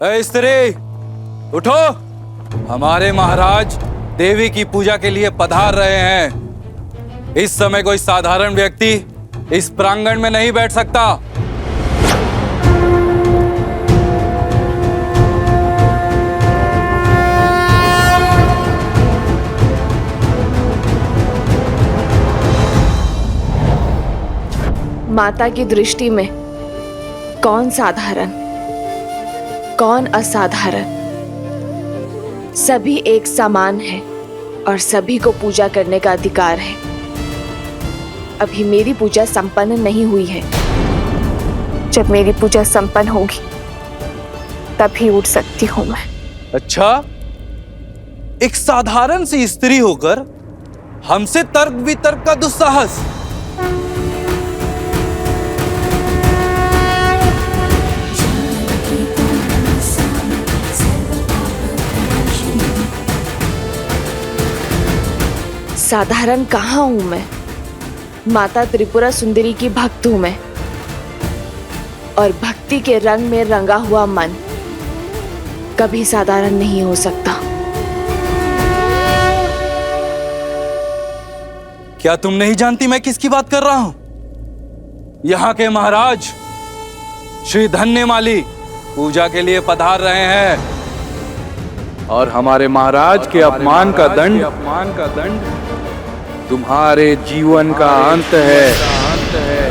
ए स्त्री, उठो। हमारे महाराज देवी की पूजा के लिए पधार रहे हैं। इस समय कोई साधारण व्यक्ति इस प्रांगण में नहीं बैठ सकता। माता की दृष्टि में कौन साधारण, कौन असाधारण, सभी एक समान है और सभी को पूजा करने का अधिकार है। अभी मेरी पूजा संपन्न नहीं हुई है। जब मेरी पूजा संपन्न होगी तभी उठ सकती हूं मैं। अच्छा, एक साधारण सी स्त्री होकर हमसे तर्क वितर्क का दुस्साहस। साधारण कहाँ हूं मैं? माता त्रिपुरा सुंदरी की भक्त हूं मैं, और भक्ति के रंग में रंगा हुआ मन कभी साधारण नहीं हो सकता। क्या तुम नहीं जानती मैं किसकी बात कर रहा हूं? यहाँ के महाराज श्री धन्यमाली पूजा के लिए पधार रहे हैं और हमारे महाराज के अपमान का दंड तुम्हारे जीवन का अंत है।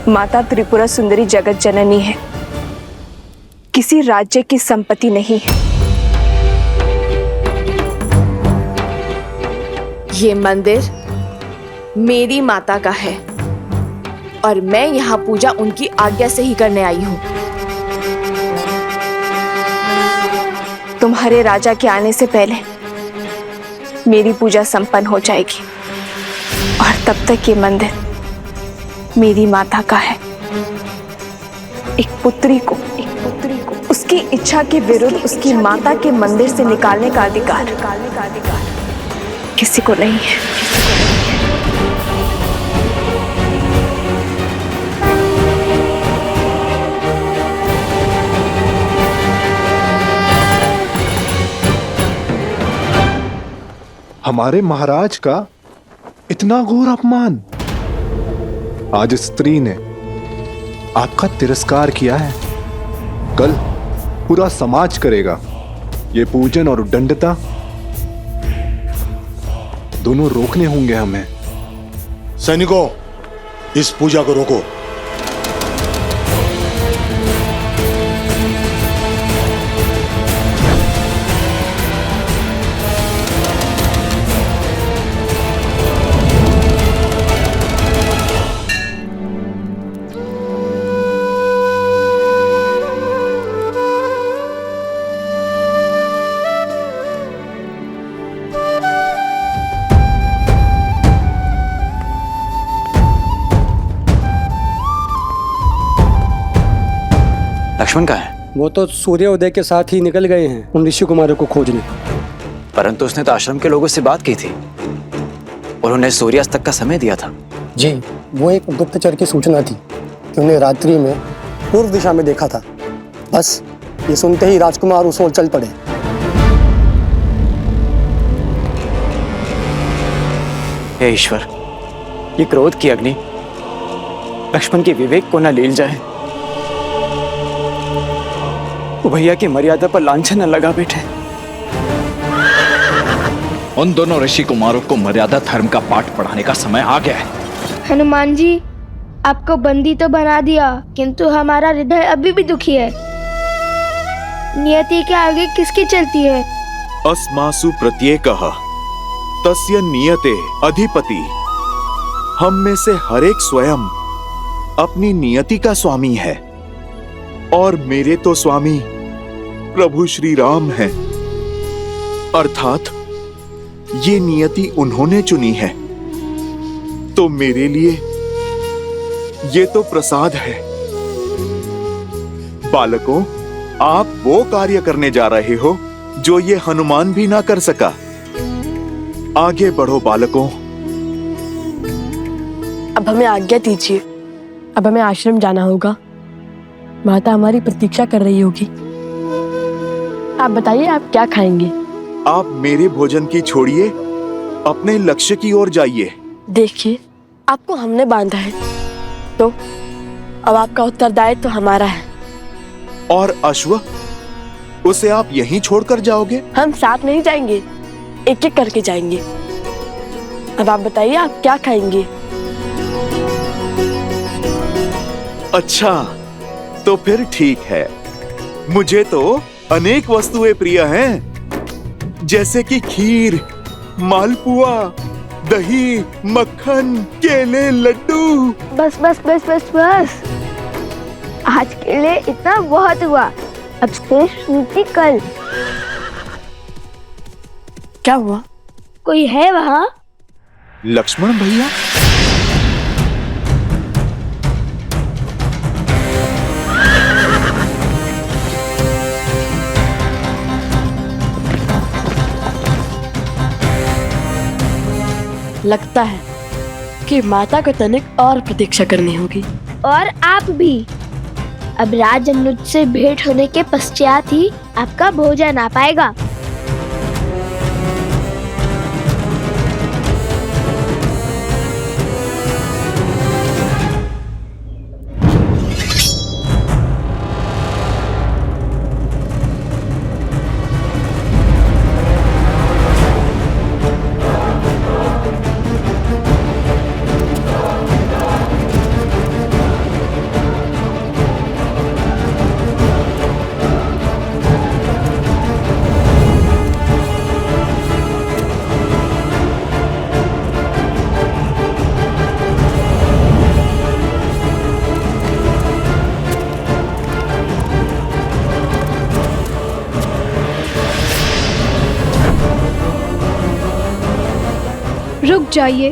माता त्रिपुरा सुंदरी जगत जननी है, किसी राज्य की संपत्ति नहीं है। ये मंदिर मेरी माता का है और मैं यहाँ पूजा उनकी आज्ञा से ही करने आई हूँ। तुम्हारे राजा के आने से पहले मेरी पूजा संपन्न हो जाएगी और तब तक ये मंदिर मेरी माता का है। एक पुत्री को उसकी इच्छा के विरुद्ध उसकी माता के मंदिर से निकालने का अधिकार किसी को नहीं है। हमारे महाराज का इतना घोर अपमान। आज स्त्री ने आपका तिरस्कार किया है, कल पूरा समाज करेगा। ये पूजन और उद्दंडता दोनों रोकने होंगे हमें। सैनिकों, इस पूजा को रोको। लक्ष्मण कहाँ है? वो तो सूर्योदय के साथ ही निकल गए हैं उन ऋषि कुमारों को खोजने। परंतु उसने तो आश्रम के लोगों से बात की थी और उन्हें सूर्यास्त तक का समय दिया था। जी, वो एक गुप्तचर की सूचना थी कि उन्हें रात्रि में पूर्व दिशा में देखा था। बस ये सुनते ही राजकुमार उस ओर चल पड़े। हे ईश्वर, ये क्रोध की अग्नि लक्ष्मण के विवेक को न लील जाए। वो भैया की मर्यादा पर लांछन न लगा बैठे। उन दोनों ऋषि कुमारों को मर्यादा धर्म का पाठ पढ़ाने का समय आ गया है। हनुमान जी, आपको बंदी तो बना दिया, किंतु हमारा हृदय अभी भी दुखी है। नियति के आगे किसकी चलती है? अस्मासु प्रत्येकः तस्य नियते अधिपति। हम में से हर एक स्वयं अपनी नियति का स्वामी है और मेरे तो स्वामी प्रभु श्री राम हैं। अर्थात ये नियति उन्होंने चुनी है, तो मेरे लिए ये तो प्रसाद है। बालकों, आप वो कार्य करने जा रहे हो जो ये हनुमान भी ना कर सका। आगे बढ़ो बालकों। अब हमें आज्ञा दीजिए, अब हमें आश्रम जाना होगा। माता हमारी प्रतीक्षा कर रही होगी। आप बताइए आप क्या खाएंगे? आप मेरे भोजन की छोड़िए, अपने लक्ष्य की ओर जाइए। देखिए, आपको हमने बांधा है, तो अब आपका उत्तरदायित्व तो हमारा है। और अश्व, उसे आप यहीं छोड़कर जाओगे? हम साथ नहीं जाएंगे, एक एक करके जाएंगे। अब आप बताइए आप क्या खाएंगे? अच्छा, तो फिर ठीक है। मुझे तो अनेक वस्तुएं प्रिय हैं, जैसे कि खीर, मालपुआ, दही, मक्खन, केले, लड्डू। बस बस बस बस बस, आज के लिए इतना बहुत हुआ। अब शेष नीति कल। क्या हुआ? कोई है वहाँ? लक्ष्मण भैया? लगता है कि माता को तनिक और प्रतीक्षा करनी होगी। और आप भी। अब राज अनुज से भेंट होने के पश्चात ही आपका भोजन आ पाएगा। रुक जाइए,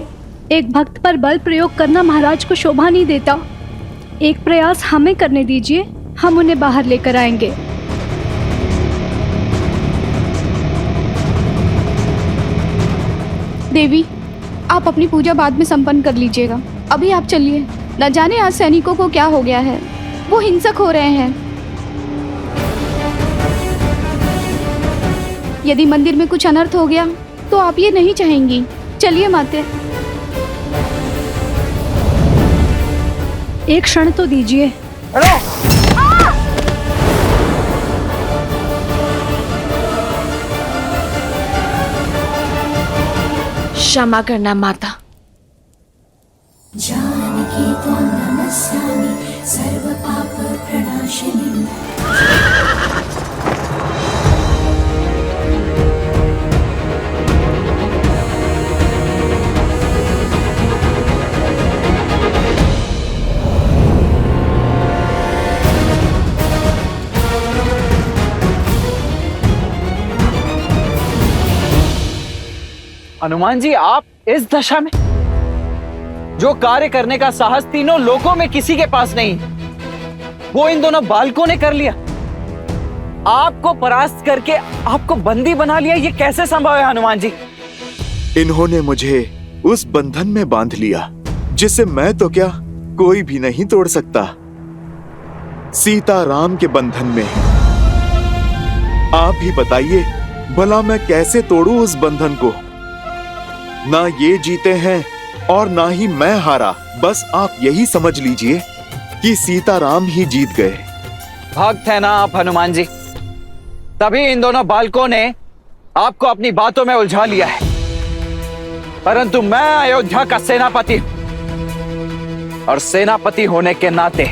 एक भक्त पर बल प्रयोग करना महाराज को शोभा नहीं देता। एक प्रयास हमें करने दीजिए, हम उन्हें बाहर लेकर आएंगे। देवी, आप अपनी पूजा बाद में संपन्न कर लीजिएगा। अभी आप चलिए, न जाने आज सैनिकों को क्या हो गया है, वो हिंसक हो रहे हैं। यदि मंदिर में कुछ अनर्थ हो गया तो आप ये नहीं चाहेंगी। चलिए माते, एक क्षण तो दीजिए। क्षमा करना माता। जानकी त्वां नमस्यामि सर्व पाप प्रणाशिनी। हनुमान जी, आप इस दशा में? जो कार्य करने का साहस तीनों लोकों में किसी के पास नहीं, वो इन दोनों बालकों ने कर लिया। आपको परास्त करके आपको बंदी बना लिया, ये कैसे संभव है हनुमान जी? इन्होंने मुझे उस बंधन में बांध लिया जिसे मैं तो क्या, कोई भी नहीं तोड़ सकता। सीता राम के बंधन में। आप ही बताइए, भला मैं कैसे तोड़ूं उस बंधन को? ना ये जीते हैं और ना ही मैं हारा। बस आप यही समझ लीजिए कि सीताराम ही जीत गए। भक्त है ना आप हनुमान जी, तभी इन दोनों बालकों ने आपको अपनी बातों में उलझा लिया है। परंतु मैं अयोध्या का सेनापति हूं, और सेनापति होने के नाते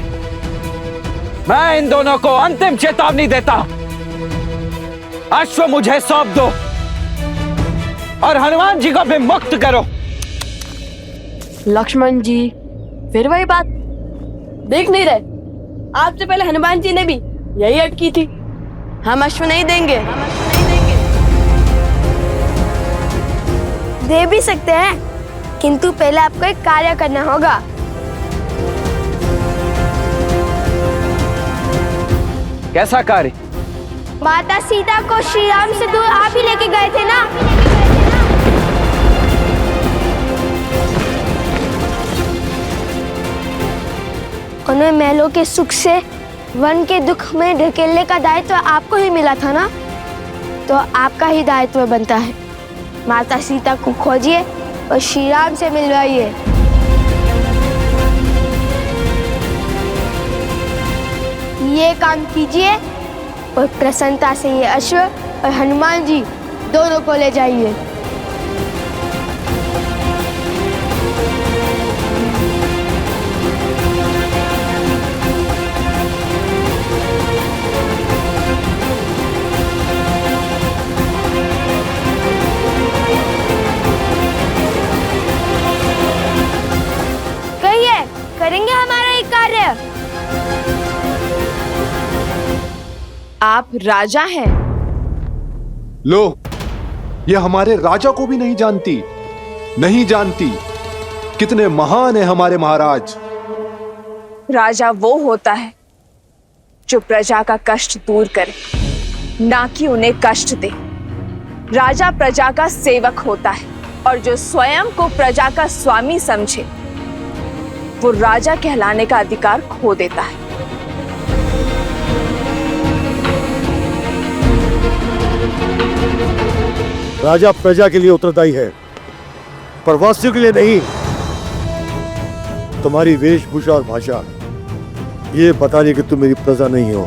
मैं इन दोनों को अंतिम चेतावनी देता हूं। अश्व मुझे सौंप दो और हनुमान जी को भी मुक्त करो। लक्ष्मण जी, फिर वही बात, देख नहीं रहे? आपसे पहले हनुमान जी ने भी यही अटकी थी। हम अश्व नहीं देंगे। दे भी सकते हैं, किंतु पहले आपको एक कार्य करना होगा। कैसा कार्य? माता सीता को श्री राम से दूर आप ही लेके गए थे ना? उन्हें महलों के सुख से वन के दुख में ढकेलने का दायित्व आपको ही मिला था ना? तो आपका ही दायित्व बनता है। माता सीता को खोजिए और श्री राम से मिलवाइए। ये काम कीजिए और प्रसन्नता से ये अश्व और हनुमान जी दोनों को ले जाइए। करेंगे हमारा ये कार्य। आप राजा हैं। लो, ये हमारे राजा को भी नहीं जानती, नहीं जानती कितने महान है हमारे महाराज। राजा वो होता है जो प्रजा का कष्ट दूर करे, ना कि उन्हें कष्ट दे। राजा प्रजा का सेवक होता है और जो स्वयं को प्रजा का स्वामी समझे वो राजा कहलाने का अधिकार खो देता है। राजा प्रजा के लिए उत्तरदायी है, प्रवासियों के लिए नहीं। तुम्हारी वेशभूषा और भाषा ये बता रही कि तुम मेरी प्रजा नहीं हो।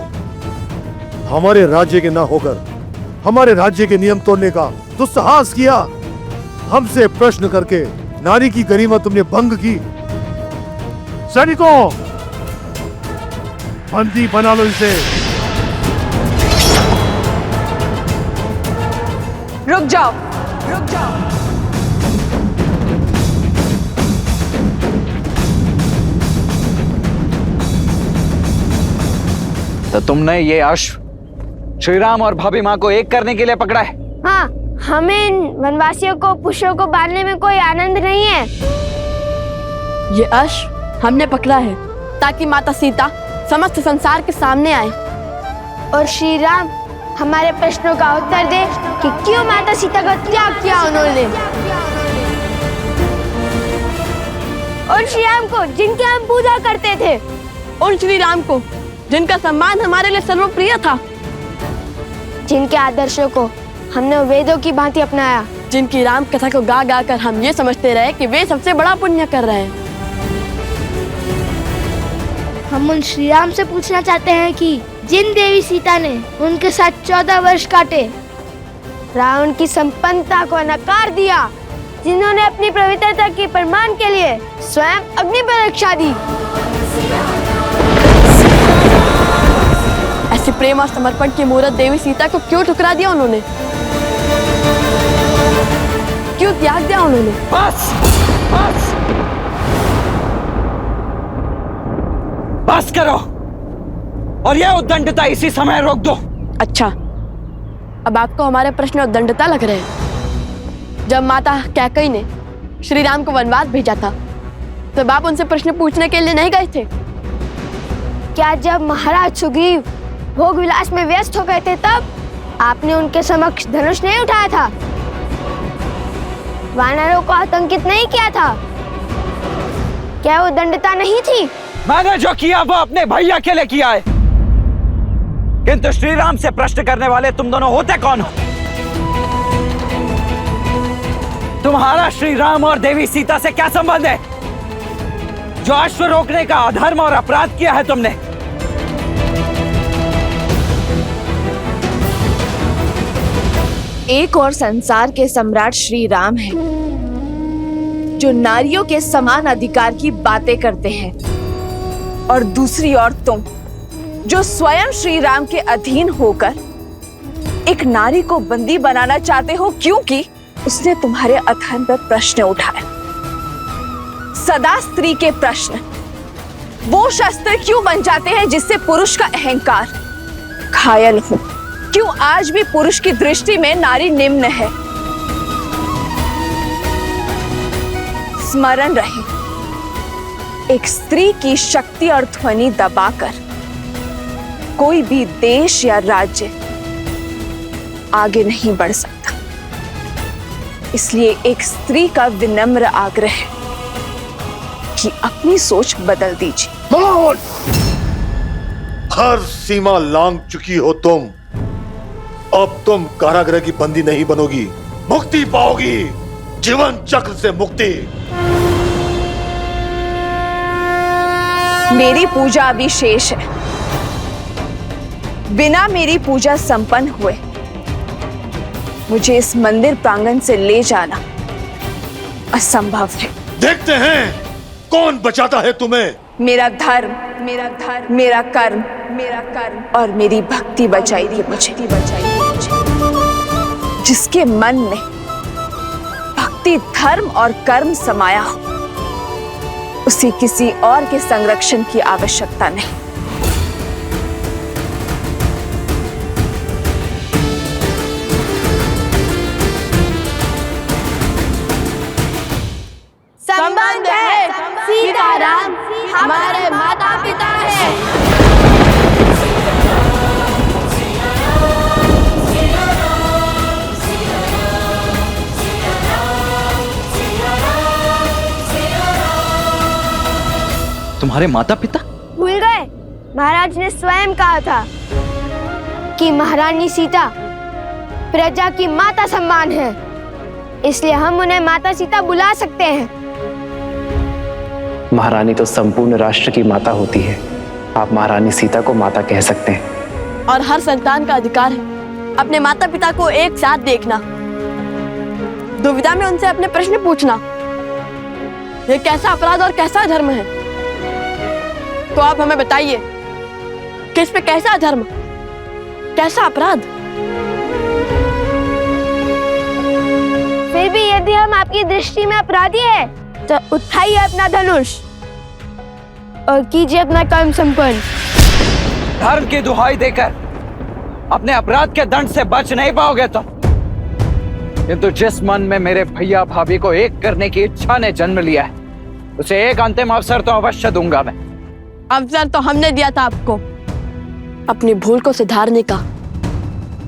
हमारे राज्य के ना होकर हमारे राज्य के नियम तोड़ने का दुस्साहस किया। हमसे प्रश्न करके नारी की गरिमा तुमने भंग की। सैनिकों, बंदी बना लो इसे। रुक जाओ, रुक जाओ। तो तुमने ये अश्व श्री राम और भाभी माँ को एक करने के लिए पकड़ा है? हाँ, हमें इन वनवासियों को पुष्पों को बांधने में कोई आनंद नहीं है। ये अश्व हमने पकड़ा है ताकि माता सीता समस्त संसार के सामने आए और श्री राम हमारे प्रश्नों का उत्तर दे कि क्यों माता सीता का त्याग किया उन्होंने। और श्री राम को जिनकी हम पूजा करते थे, और श्री राम को जिनका सम्मान हमारे लिए सर्वप्रिय था, जिनके आदर्शों को हमने वेदों की भांति अपनाया, जिनकी राम कथा को गा गा कर हम ये समझते रहे कि वे सबसे बड़ा पुण्य कर रहे हैं। हम उन श्री राम से पूछना चाहते हैं कि जिन देवी सीता ने उनके साथ 14 वर्ष काटे, रावण की संपन्नता को नकार दिया, जिन्होंने अपनी पवित्रता के प्रमाण के लिए स्वयं अग्नि परीक्षा दी, ऐसे प्रेम और समर्पण की मूर्त देवी सीता को क्यों ठुकरा दिया उन्होंने? क्यों त्याग दिया उन्होंने? बस, बस, बस करो और यह उद्दंडता इसी समय रोक दो। अच्छा, अब आपको हमारे प्रश्न उद्दंडता लग रहे हैं। जब माता कैकेयी ने श्री राम को वनवास भेजा था तब आप उनसे प्रश्न पूछने के लिए नहीं गए थे? क्या जब महाराज सुग्रीव भोग विलास में व्यस्त हो गए थे तब आपने उनके समक्ष धनुष नहीं उठाया था? वानरों को आतंकित नहीं किया था? क्या वो दंडता नहीं थी? मैंने जो किया वो अपने भैया के लिए किया है, किंतु श्री राम से प्रश्न करने वाले तुम दोनों होते कौन हो? तुम्हारा श्री राम और देवी सीता से क्या संबंध है? जो अश्व रोकने का अधर्म और अपराध किया है तुमने। एक और संसार के सम्राट श्री राम हैं, जो नारियों के समान अधिकार की बातें करते हैं, और दूसरी ओर तुम जो स्वयं श्री राम के अधीन होकर एक नारी को बंदी बनाना चाहते हो क्योंकि उसने तुम्हारे अधर्म पर प्रश्न उठाया। सदा स्त्री के प्रश्न वो शस्त्र क्यों बन जाते हैं जिससे पुरुष का अहंकार घायल हो? क्यों आज भी पुरुष की दृष्टि में नारी निम्न है? स्मरण रहे, एक स्त्री की शक्ति और ध्वनि दबाकर कोई भी देश या राज्य आगे नहीं बढ़ सकता। इसलिए एक स्त्री का विनम्र आग्रह है कि अपनी सोच बदल दीजिए। हर सीमा लांघ चुकी हो तुम। अब तुम कारागृह की बंदी नहीं बनोगी, मुक्ति पाओगी, जीवन चक्र से मुक्ति। मेरी पूजा अभी शेष है। बिना मेरी पूजा संपन्न हुए मुझे इस मंदिर प्रांगण से ले जाना असंभव है। देखते हैं कौन बचाता है तुम्हें। मेरा धर्म, मेरा कर्म और मेरी भक्ति बचाएगी मुझे। जिसके मन में भक्ति, धर्म और कर्म समाया हो, उसे किसी और के संरक्षण की आवश्यकता नहीं। संबंध है, सीताराम हमारे माता पिता हैं। तुम्हारे माता पिता? भूल गए? महाराज ने स्वयं कहा था कि महारानी सीता प्रजा की माता सम्मान है, इसलिए हम उन्हें माता सीता बुला सकते हैं। महारानी तो संपूर्ण राष्ट्र की माता होती है, आप महारानी सीता को माता कह सकते हैं। और हर संतान का अधिकार है अपने माता पिता को एक साथ देखना, दुविधा में उनसे अपने प्रश्न पूछना। ये कैसा अपराध और कैसा धर्म है? तो आप हमें बताइए, किस पे कैसा धर्म, कैसा अपराध? फिर भी यदि हम आपकी दृष्टि में अपराधी हैं, तो उठाइए अपना धनुष और कीजिए अपना कर्म संपन्न। धर्म की दुहाई देकर अपने अपराध के दंड से बच नहीं पाओगे तो। किंतु जिस मन में मेरे भैया भाभी को एक करने की इच्छा ने जन्म लिया है, उसे एक अंतिम अवसर तो अवश्य दूंगा मैं। अवसर तो हमने दिया था आपको अपनी भूल को सुधारने का,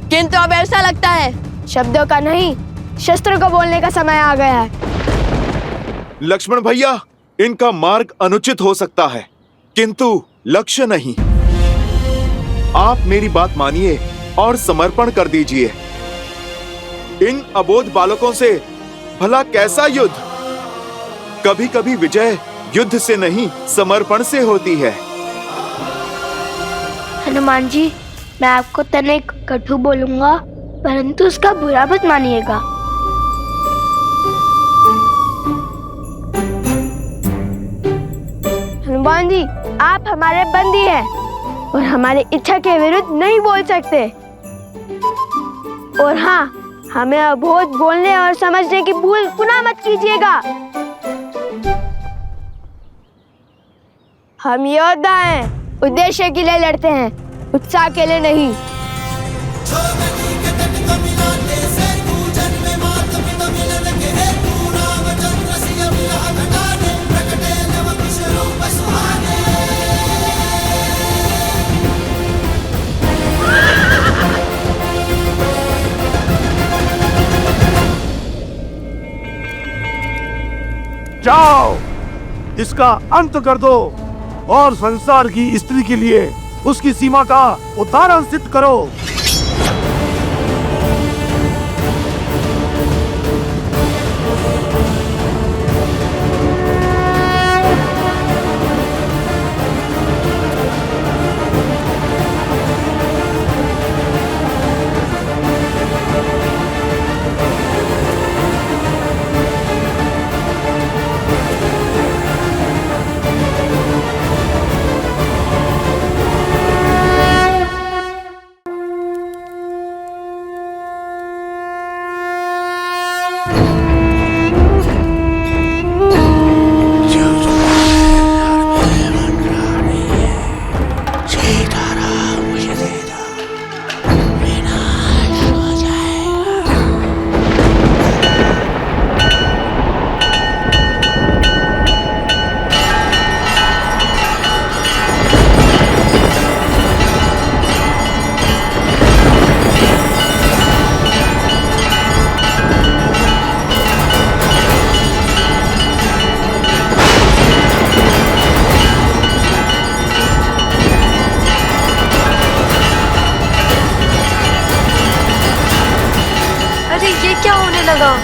किंतु अब ऐसा लगता है शब्दों का नहीं, शस्त्र को बोलने का समय आ गया है। लक्ष्मण भैया, इनका मार्ग अनुचित हो सकता है, किंतु लक्ष्य नहीं। आप मेरी बात मानिए और समर्पण कर दीजिए। इन अबोध बालकों से भला कैसा युद्ध? कभी कभी विजय युद्ध से नहीं, समर्पण से होती है। हनुमान जी, मैं आपको तनिक कटु बोलूंगा, परंतु उसका बुरा मत मानिएगा। हनुमान जी, आप हमारे बंदी हैं और हमारी इच्छा के विरुद्ध नहीं बोल सकते। और हाँ, हमें अबोध बोलने और समझने की भूल पुनः मत कीजिएगा। हम योद्धा हैं, उद्देश्य के लिए लड़ते हैं, उत्साह के लिए नहीं। जाओ, इसका अंत कर दो और संसार की स्त्री के लिए उसकी सीमा का उदाहरण सिद्ध करो। लगा।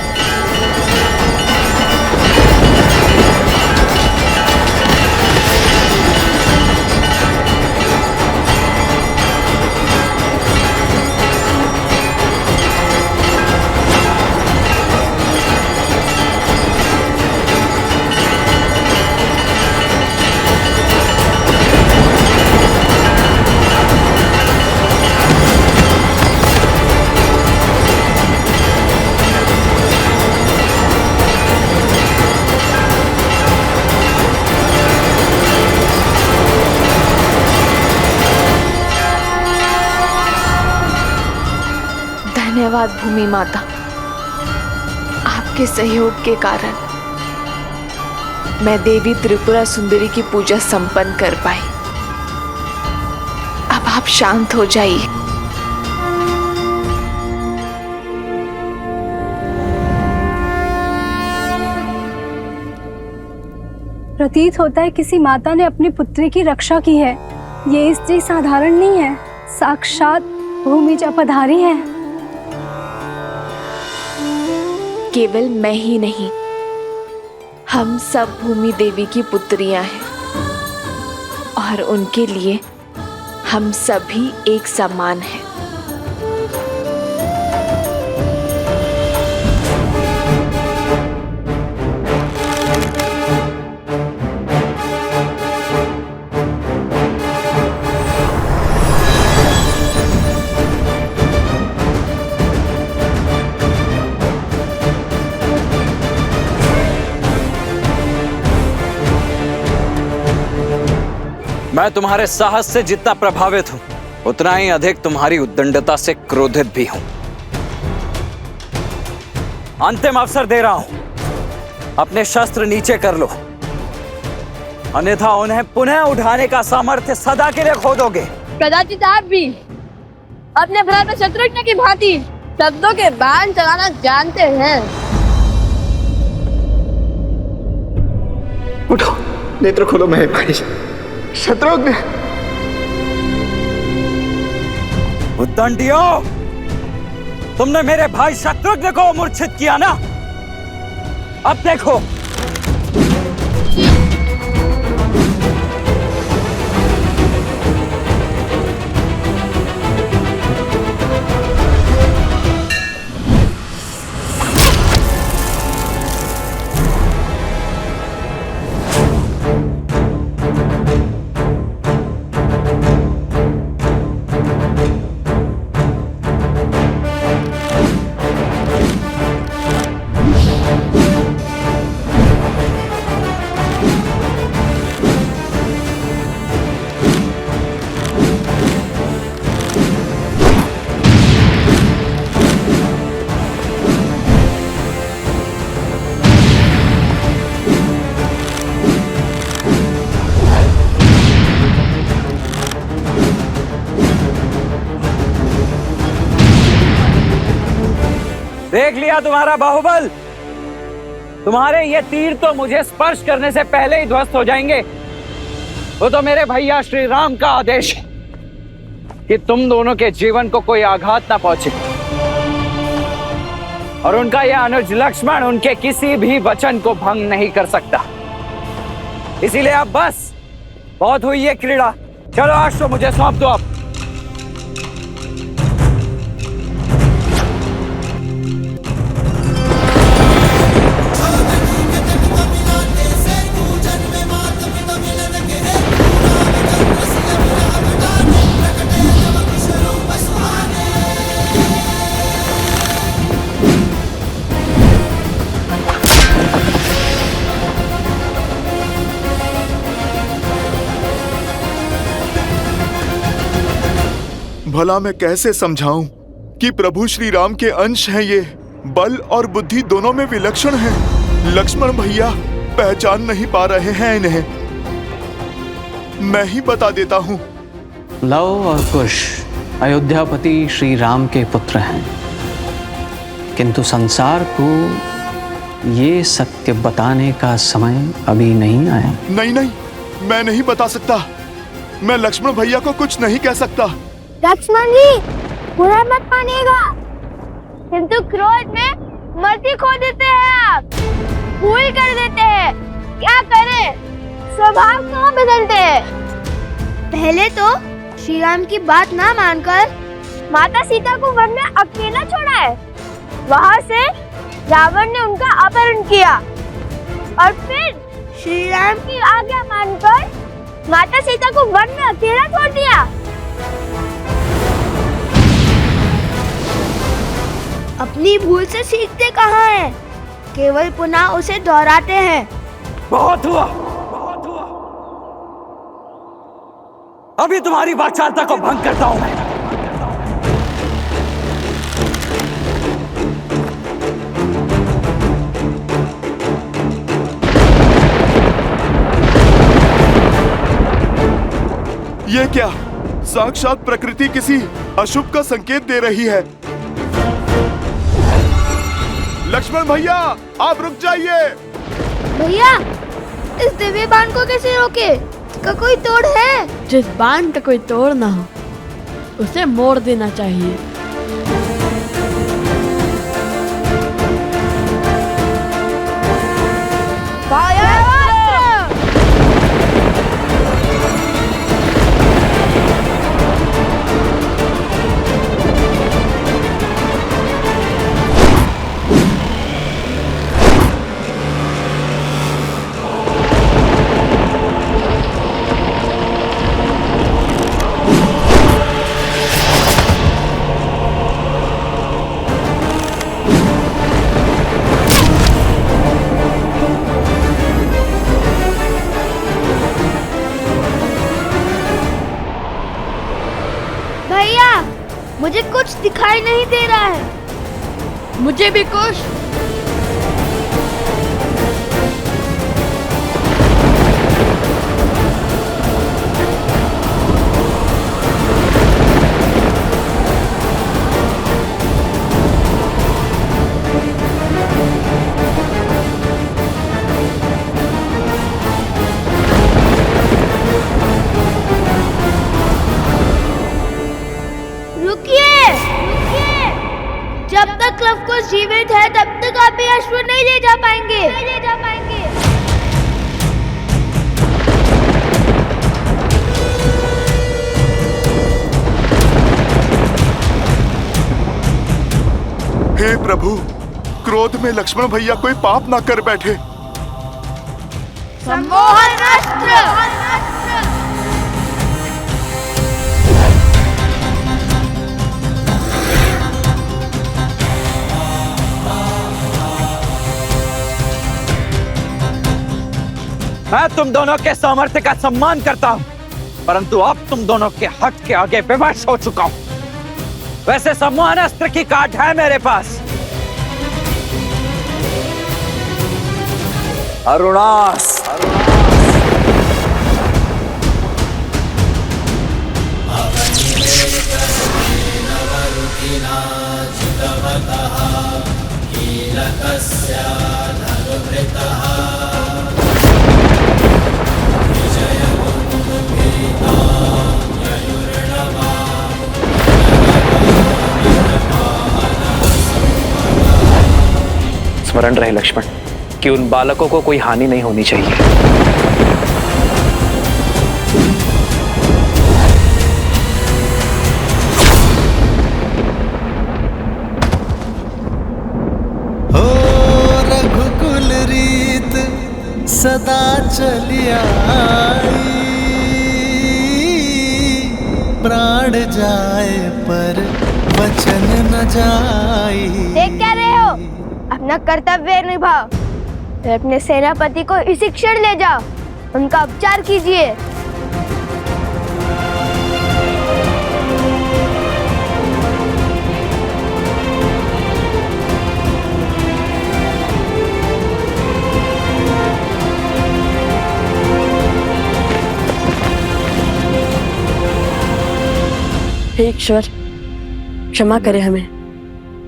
धन्यवाद भूमि माता, आपके सहयोग के कारण मैं देवी त्रिपुरा सुंदरी की पूजा संपन्न कर पाई। अब आप शांत हो जाइए। प्रतीत होता है किसी माता ने अपनी पुत्री की रक्षा की है। ये स्त्री साधारण नहीं है, साक्षात भूमिजा पधारी है। केवल मैं ही नहीं, हम सब भूमि देवी की पुत्रियां हैं और उनके लिए हम सभी एक समान हैं। मैं तुम्हारे साहस से जितना प्रभावित हूं, उतना ही अधिक तुम्हारी उद्दंडता से क्रोधित भी हूं। अंतिम अवसर दे रहा हूं, अपने शस्त्र नीचे कर लो, अन्यथा उन्हें पुनः उठाने का सामर्थ्य सदा के लिए खो दोगे। कदाचित आप भी अपने भ्राता शत्रुघ्न की भांति शब्दों के बाण चलाना जानते हैं। उठो, नेत्र खोलो मेरे भाई शत्रुघ्न। उद्दंडियों, तुमने मेरे भाई शत्रुघ्न को मूर्छित किया ना? अब देखो। देख लिया तुम्हारा बाहुबल। तुम्हारे ये तीर तो मुझे स्पर्श करने से पहले ही ध्वस्त हो जाएंगे। वो तो मेरे भैया श्री राम का आदेश है कि तुम दोनों के जीवन को कोई आघात ना पहुंचे, और उनका यह अनुज लक्ष्मण उनके किसी भी वचन को भंग नहीं कर सकता। इसीलिए अब बस बहुत हुई ये क्रीड़ा। चलो आज तो मुझे सौंप दो। अब भला मैं कैसे समझाऊं कि प्रभु श्री राम के अंश हैं ये, बल और बुद्धि दोनों में विलक्षण हैं। लक्ष्मण भैया पहचान नहीं पा रहे हैं इन्हें। मैं ही बता देता हूं। लव और कुश अयोध्यापति श्री राम के पुत्र हैं, किंतु संसार को ये सत्य बताने का समय अभी नहीं आया। नहीं नहीं, मैं नहीं बता सकता। मैं लक्ष्मण भैया को कुछ नहीं कह सकता। लक्ष्मण जी, बुरा मत मानिएगा, किंतु क्रोध में मर्जी खो देते हैं आप, भूल कर देते हैं। क्या करें, स्वभाव क्यों बदलते हैं? पहले तो श्री राम की बात ना मानकर माता सीता को वन में अकेला छोड़ा है। वहाँ से रावण ने उनका अपहरण किया और फिर श्री राम की आज्ञा मानकर माता सीता को वन में अकेला छोड़ दिया। अपनी भूल से सीखते कहाँ हैं? केवल पुनः उसे दोहराते हैं। बहुत हुआ, बहुत हुआ। अभी तुम्हारी वाचालता को भंग करता हूं मैं। ये क्या? साक्षात प्रकृति किसी अशुभ का संकेत दे रही है। लक्ष्मण भैया, आप रुक जाइए। भैया, इस दिव्य बाण को कैसे रोके? इसका कोई तोड़ है? जिस बाण का कोई तोड़ ना हो उसे मोड़ देना चाहिए। मुझे कुछ दिखाई नहीं दे रहा है। मुझे भी कुछ। जब तक लव कुश जीवित है तब तक आप ये अश्व नहीं ले जा पाएंगे। हे प्रभु, क्रोध में लक्ष्मण भैया कोई पाप ना कर बैठे। सम्मोहन अस्त्र। मैं तुम दोनों के सामर्थ्य का सम्मान करता हूं, परंतु अब तुम दोनों के हक के आगे विवश हो चुका हूं। वैसे सम्मोहन अस्त्र की काट है मेरे पास। अरुणास, स्मरण रहे लक्ष्मण कि उन बालकों को कोई हानि नहीं होनी चाहिए। हो रघुकुल रीत सदा चलिया, प्राण जाए पर वचन न जाए। देख क्या रहे हो? अपना कर्तव्य निभाओ। तो अपने सेनापति को इसी क्षण ले जाओ, उनका उपचार कीजिए। हे ईश्वर, क्षमा करें हमें।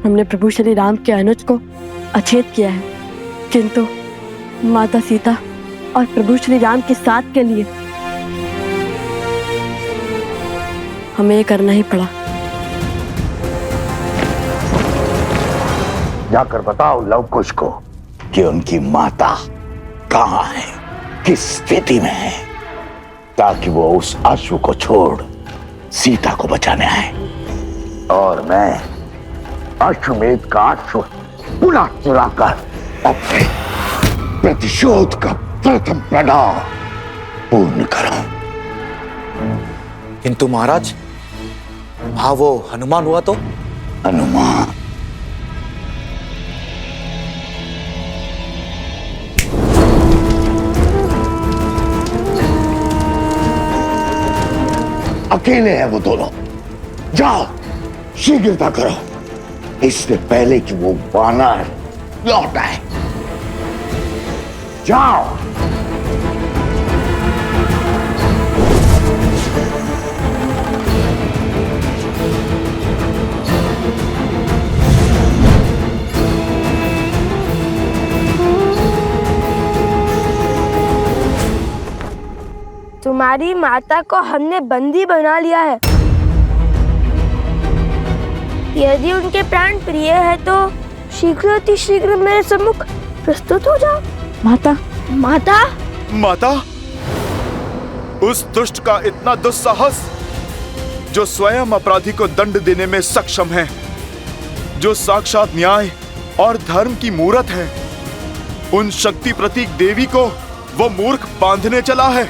हमने प्रभु श्री राम के अनुज को अछेत किया है, किंतु माता सीता और प्रभु श्री राम के साथ के लिए हमें ये करना ही पड़ा। जाकर बताओ लवकुश को कि उनकी माता कहाँ है, किस स्थिति में है, ताकि वो उस अश्व को छोड़ सीता को बचाने आए और मैं अश्वमेध का अश्व पुनः चुराकर अपने प्रतिशोध का प्रथम पड़ाव पूर्ण करूं। किंतु महाराज, हाँ वो हनुमान हुआ तो? हनुमान? अकेले हैं वो दोनों। जाओ शीघ्रता करो, इससे पहले कि वो वानर लौट आए। जाओ। तुम्हारी माता को हमने बंदी बना लिया है। यदि उनके प्राण प्रिय है तो शीघ्र अति शीघ्र मेरे सम्मुख प्रस्तुत हो जाओ। माता, माता, माता, उस दुष्ट का इतना दुस्साहस, जो स्वयं अपराधी को दंड देने में सक्षम है, जो साक्षात न्याय और धर्म की मूरत है, उन शक्ति प्रतीक देवी को वो मूर्ख बांधने चला है।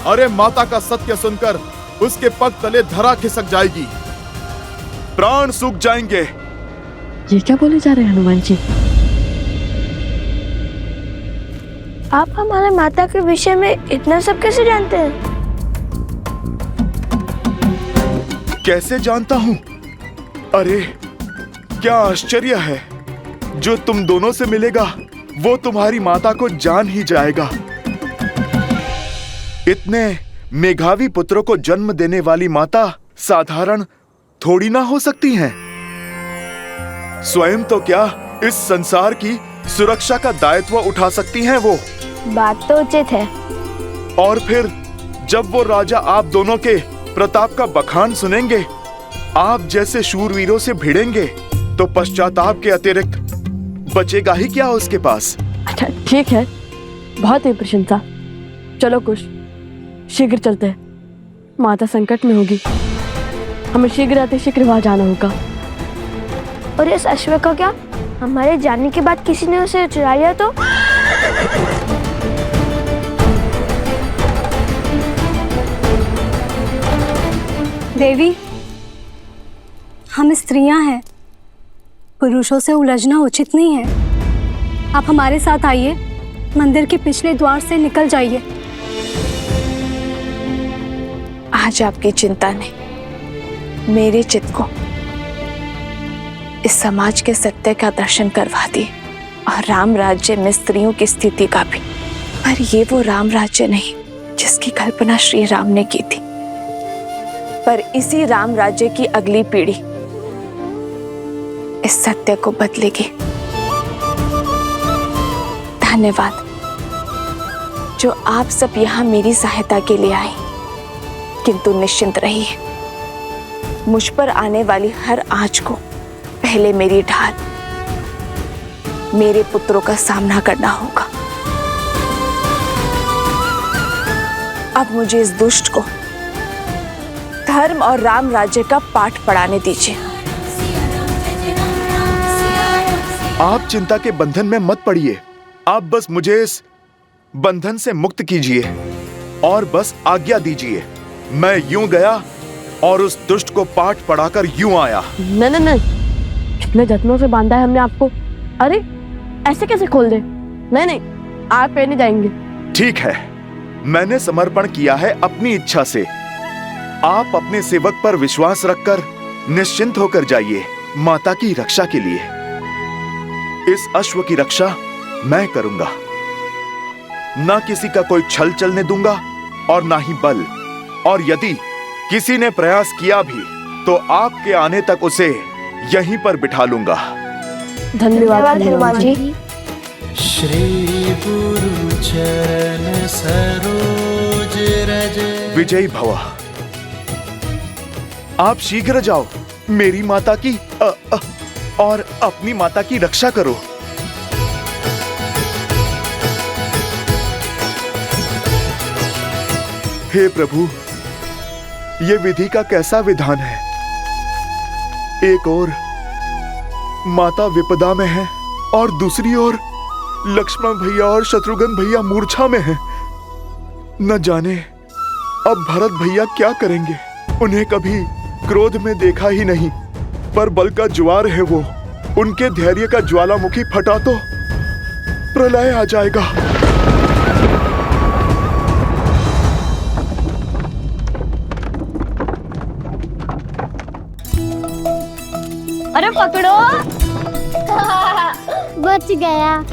अरे माता का सत्य सुनकर उसके पग तले धरा खिसक जाएगी, प्राण सूख जाएंगे। ये क्या बोले जा रहे हैं हनुमान जी? आप हमारे माता के विषय में इतना सब कैसे जानते हैं? कैसे जानता हूं? अरे क्या आश्चर्य है, जो तुम दोनों से मिलेगा वो तुम्हारी माता को जान ही जाएगा। इतने मेघावी पुत्रों को जन्म देने वाली माता साधारण थोड़ी ना हो सकती हैं। स्वयं तो क्या इस संसार की सुरक्षा का दायित्व उठा सकती हैं वो। बात तो उचित है। और फिर जब वो राजा आप दोनों के प्रताप का बखान सुनेंगे, आप जैसे शूरवीरों से भिड़ेंगे, तो पश्चाताप के अतिरिक्त बचेगा ही क्या उसके पास। अच्छा ठीक है, बहुत ही प्रशंसा। चलो कुश, शीघ्र चलते हैं। माता संकट में होगी, हमें शीघ्र अति शीघ्र वहां जाना होगा। और इस अश्व का क्या? हमारे जाने के बाद किसी ने उसे चुरा लिया तो? देवी, हम स्त्रियां हैं, पुरुषों से उलझना उचित नहीं है। आप हमारे साथ आइए, मंदिर के पिछले द्वार से निकल जाइए। आज आपकी चिंता ने मेरे चित्त को इस समाज के सत्य का दर्शन करवा दिए और राम राज्य में स्त्रियों की स्थिति का भी। पर ये वो राम राज्य नहीं जिसकी कल्पना श्री राम ने की थी, पर इसी राम राज्य की अगली पीढ़ी इस सत्य को बदलेगी। धन्यवाद जो आप सब यहाँ मेरी सहायता के लिए आए, किंतु निश्चिंत रहिए, मुझ पर आने वाली हर आंच को पहले मेरी ढाल, मेरे पुत्रों का सामना करना होगा। अब मुझे इस दुष्ट को धर्म और राम राज्य का पाठ पढ़ाने दीजिए। आप चिंता के बंधन में मत पड़िए, आप बस मुझे इस बंधन से मुक्त कीजिए और बस आज्ञा दीजिए। मैं यूं गया और उस दुष्ट को पाठ पढ़ाकर यूं आया। नहीं नहीं नहीं, कितने जत्नों से बांधा है हमने आपको। अरे ऐसे कैसे खोल दे? नहीं नहीं, आप पे नहीं जाएंगे। ठीक है, मैंने समर्पण किया है अपनी इच्छा से। आप अपने सेवक पर विश्वास रखकर निश्चिंत होकर जाइए माता की रक्षा के लिए। इस अश्व की रक्षा मैं करूंगा, ना किसी का कोई छल चलने दूंगा और ना ही बल। और यदि किसी ने प्रयास किया भी तो आपके आने तक उसे यहीं पर बिठा लूंगा। धन्यवाद हनुमान जी। श्री गुरु चरण सरोज रज। विजयी भव। आप शीघ्र जाओ, मेरी माता की और अपनी माता की रक्षा करो। हे प्रभु, ये विधि का कैसा विधान है। एक ओर माता विपदा में है और दूसरी ओर लक्ष्मण भैया और शत्रुघ्न भैया मूर्छा में हैं। न जाने अब भरत भैया क्या करेंगे। उन्हें कभी क्रोध में देखा ही नहीं, पर बल का ज्वार है वो। उनके धैर्य का ज्वालामुखी फटा तो प्रलय आ जाएगा। अरे पकड़ो। बच गया।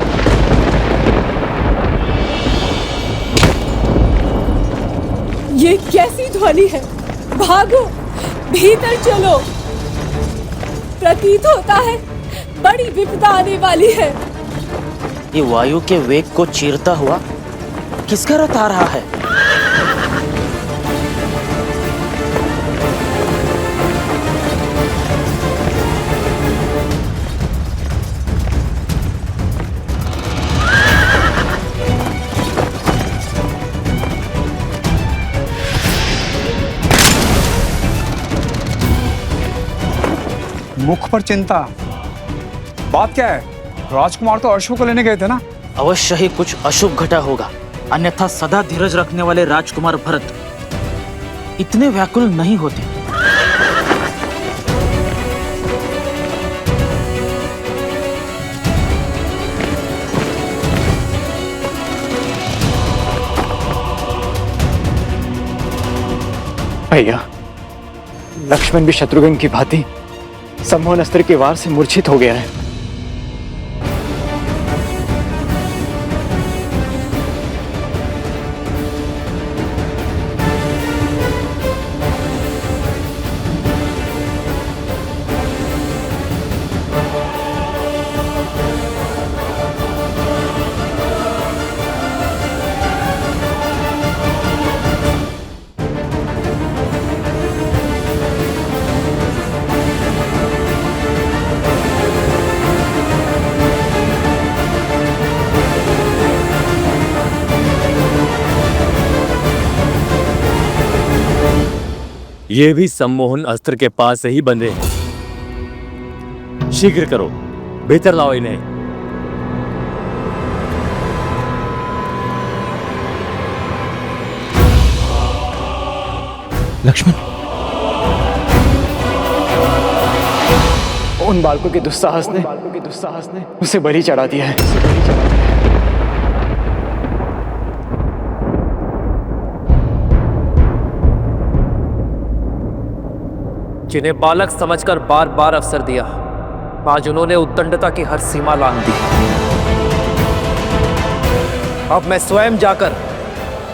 ये कैसी ध्वनि है? भागो, भीतर चलो। प्रतीत होता है बड़ी विपदा आने वाली है। ये वायु के वेग को चीरता हुआ किसका रथ आ रहा है? मुख पर चिंता, बात क्या है? राजकुमार तो अशोक को लेने गए थे ना? अवश्य ही कुछ अशुभ घटा होगा, अन्यथा सदा धीरज रखने वाले राजकुमार भरत इतने व्याकुल नहीं होते। भैया, लक्ष्मण भी शत्रुघ्न की भांति सम्मोहन अस्त्र के वार से मूर्छित हो गया है। ये भी सम्मोहन अस्त्र के पास से ही बंधे हैं। शीघ्र करो, भीतर लाओ इन्हें। लक्ष्मण, उन बालकों के दुस्साहस ने उसे बलि चढ़ा दिया है। जिन्हें बालक समझकर बार बार अवसर दिया, आज उन्होंने उद्दंडता की हर सीमा लांघ दी। अब मैं स्वयं जाकर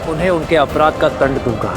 उन्हें उनके अपराध का दंड दूंगा।